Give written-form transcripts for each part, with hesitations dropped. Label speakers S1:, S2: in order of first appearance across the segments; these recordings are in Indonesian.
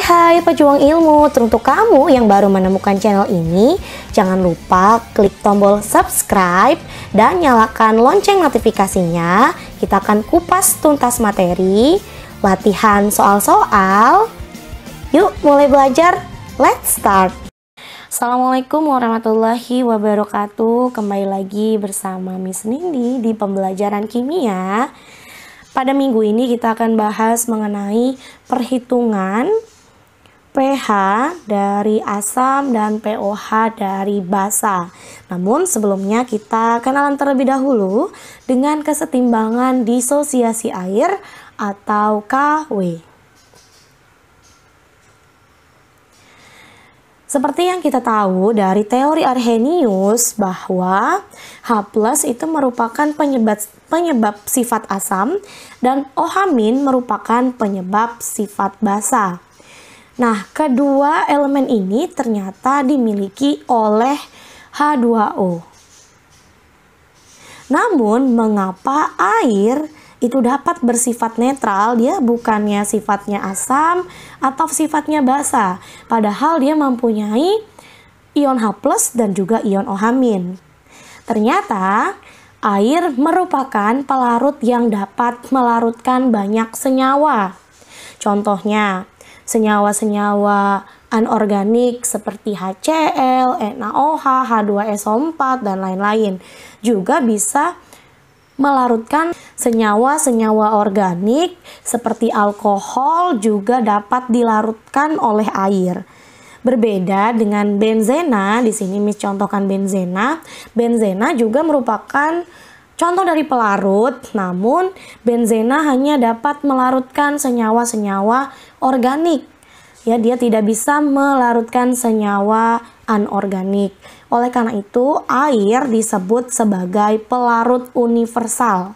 S1: Hai pejuang ilmu, untuk kamu yang baru menemukan channel ini, jangan lupa klik tombol subscribe dan nyalakan lonceng notifikasinya. Kita akan kupas tuntas materi, latihan soal-soal. Yuk mulai belajar, let's start. Assalamualaikum warahmatullahi wabarakatuh. Kembali lagi bersama Miss Nindi di pembelajaran kimia. Pada minggu ini kita akan bahas mengenai perhitungan pH dari asam dan pOH dari basa. Namun sebelumnya kita kenalan terlebih dahulu dengan kesetimbangan disosiasi air atau KW. Seperti yang kita tahu dari teori Arrhenius bahwa H+ itu merupakan penyebab sifat asam dan OH- merupakan penyebab sifat basa. Nah, kedua elemen ini ternyata dimiliki oleh H2O. Namun, mengapa air itu dapat bersifat netral? Dia bukannya sifatnya asam atau sifatnya basa, padahal dia mempunyai ion H+ dan juga ion OH-. Ternyata air merupakan pelarut yang dapat melarutkan banyak senyawa. Contohnya, senyawa-senyawa anorganik seperti HCl, NaOH, H2SO4, dan lain-lain. Juga bisa melarutkan senyawa-senyawa organik seperti alkohol, juga dapat dilarutkan oleh air. Berbeda dengan benzena, di sini Miss contohkan benzena. Benzena juga merupakan contoh dari pelarut, namun benzena hanya dapat melarutkan senyawa-senyawa organik. Ya, dia tidak bisa melarutkan senyawa anorganik. Oleh karena itu, air disebut sebagai pelarut universal.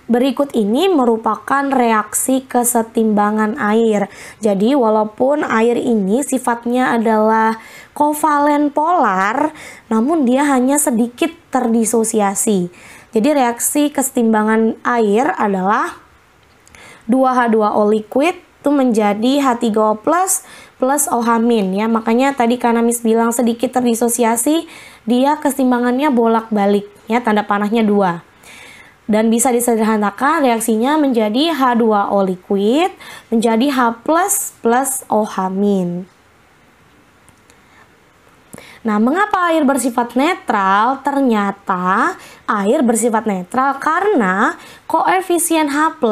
S1: Berikut ini merupakan reaksi kesetimbangan air. Jadi walaupun air ini sifatnya adalah kovalen polar, namun dia hanya sedikit terdisosiasi. Jadi reaksi kesetimbangan air adalah 2H2O liquid itu menjadi H3O plus OH- ya. Makanya tadi karena Miss bilang sedikit terdisosiasi, dia kesetimbangannya bolak-balik ya, tanda panahnya 2. Dan bisa disederhanakan reaksinya menjadi H2O liquid menjadi H+ plus OH-. Nah, mengapa air bersifat netral? Ternyata air bersifat netral karena koefisien H+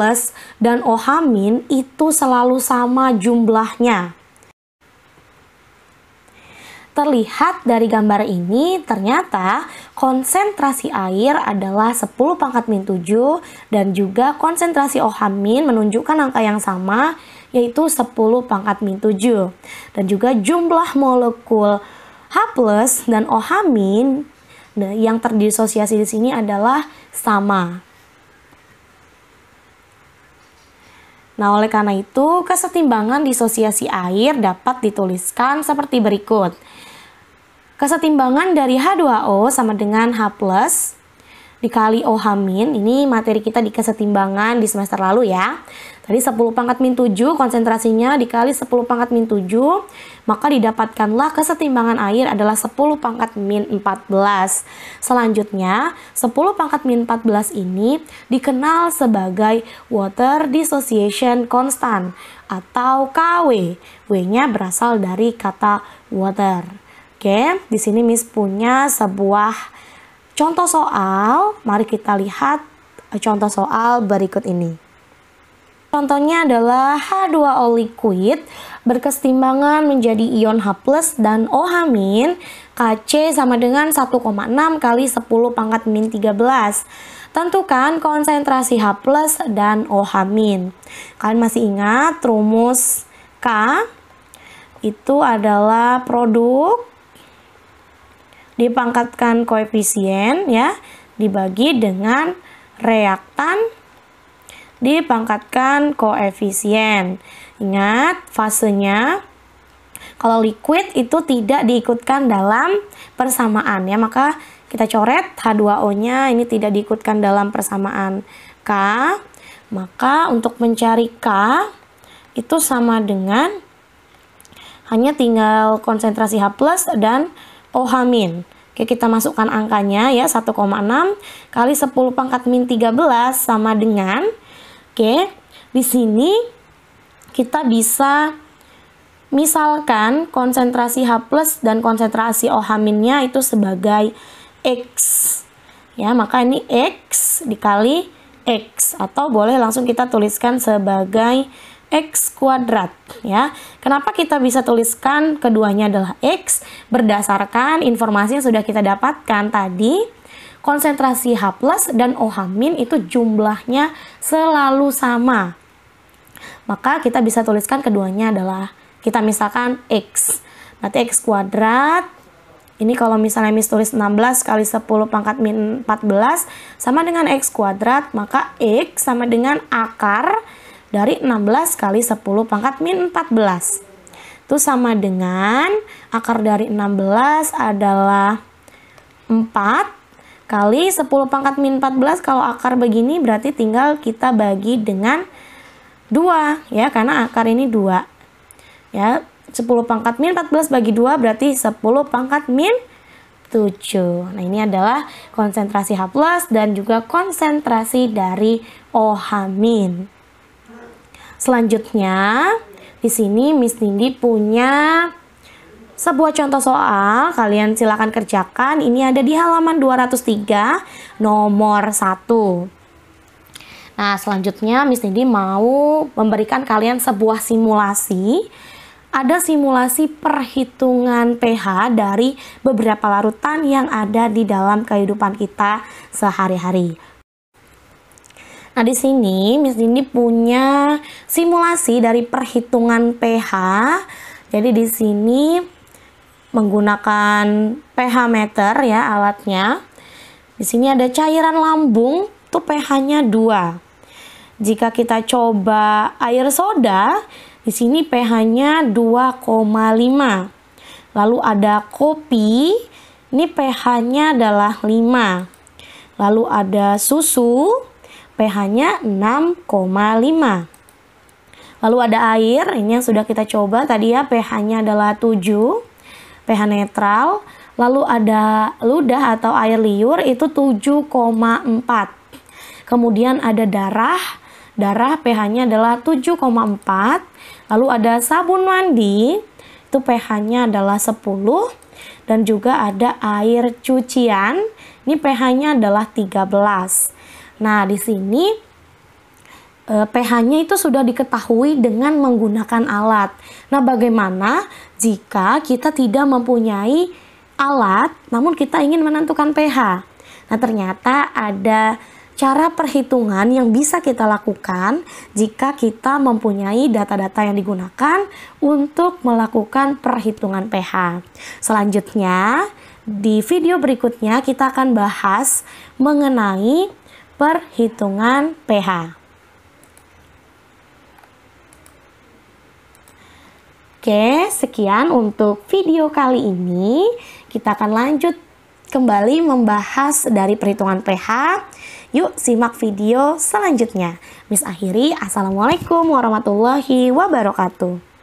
S1: dan OH- itu selalu sama jumlahnya. Terlihat dari gambar ini, ternyata konsentrasi air adalah 10⁻⁷ dan juga konsentrasi OH- menunjukkan angka yang sama, yaitu 10⁻⁷. Dan juga jumlah molekul H+ dan OH- yang terdisosiasi di sini adalah sama. Nah, oleh karena itu, kesetimbangan disosiasi air dapat dituliskan seperti berikut. Kesetimbangan dari H2O sama dengan H+ dikali OH-, ini materi kita di kesetimbangan di semester lalu ya. Tadi 10⁻⁷, konsentrasinya dikali 10⁻⁷, maka didapatkanlah kesetimbangan air adalah 10⁻⁴. Selanjutnya, 10⁻⁴ ini dikenal sebagai water dissociation constant atau KW. W-nya berasal dari kata water. Oke, di sini Miss punya sebuah contoh soal. Mari kita lihat contoh soal berikut ini. Contohnya adalah H2O liquid berkesetimbangan menjadi ion H+ dan OH-, Kc sama dengan 1,6 kali 10⁻⁻13. Tentukan konsentrasi H+ dan OH-. Kalian masih ingat rumus K itu adalah produk dipangkatkan koefisien ya, dibagi dengan reaktan dipangkatkan koefisien. Ingat fasenya, kalau liquid itu tidak diikutkan dalam persamaan ya, maka kita coret H2O-nya ini tidak diikutkan dalam persamaan K. Maka untuk mencari K itu sama dengan hanya tinggal konsentrasi H+ dan OH-. Oke, kita masukkan angkanya ya, 1,6 kali 10 pangkat min 13 sama dengan, oke, di sini kita bisa misalkan konsentrasi H+ dan konsentrasi OH-nya itu sebagai X. Ya, maka ini X dikali X, atau boleh langsung kita tuliskan sebagai X kuadrat ya. Kenapa kita bisa tuliskan keduanya adalah X? Berdasarkan informasi yang sudah kita dapatkan tadi, konsentrasi H+ dan OH- itu jumlahnya selalu sama. Maka kita bisa tuliskan keduanya adalah, kita misalkan X. Berarti X kuadrat, ini kalau misalnya Miss tulis 16 kali 10 pangkat min 14 sama dengan X kuadrat, maka X sama dengan akar dari 16 kali 10 pangkat min 14. Itu sama dengan akar dari 16 adalah 4 kali 10 pangkat min 14. Kalau akar begini berarti tinggal kita bagi dengan 2 ya, karena akar ini 2. Ya, 10 pangkat min 14 bagi 2 berarti 10 pangkat min 7. Nah, ini adalah konsentrasi H+ dan juga konsentrasi dari OH-. Selanjutnya, di sini Miss Nindi punya sebuah contoh soal. Kalian silakan kerjakan. Ini ada di halaman 203 nomor 1. Nah, selanjutnya Miss Nindi mau memberikan kalian sebuah simulasi. Ada simulasi perhitungan pH dari beberapa larutan yang ada di dalam kehidupan kita sehari-hari. Nah, di sini Miss Nindi punya simulasi dari perhitungan pH. Jadi di sini menggunakan pH meter ya alatnya. Di sini ada cairan lambung, tuh pH-nya 2. Jika kita coba air soda, di sini pH-nya 2,5. Lalu ada kopi, ini pH-nya adalah 5. Lalu ada susu, pH-nya 6,5. Lalu ada air, ini yang sudah kita coba tadi ya, pH-nya adalah 7, pH netral. Lalu ada ludah atau air liur, itu 7,4. Kemudian ada darah pH-nya adalah 7,4. Lalu ada sabun mandi, itu pH-nya adalah 10. Dan juga ada air cucian, ini pH-nya adalah 13. Nah, di sini pH-nya itu sudah diketahui dengan menggunakan alat. Nah, bagaimana jika kita tidak mempunyai alat, namun kita ingin menentukan pH? Nah, ternyata ada cara perhitungan yang bisa kita lakukan jika kita mempunyai data-data yang digunakan untuk melakukan perhitungan pH. Selanjutnya, di video berikutnya kita akan bahas mengenai perhitungan pH. Oke, sekian untuk video kali ini. Kita akan lanjut kembali membahas dari perhitungan pH. Yuk simak video selanjutnya. Miss akhiri, assalamualaikum warahmatullahi wabarakatuh.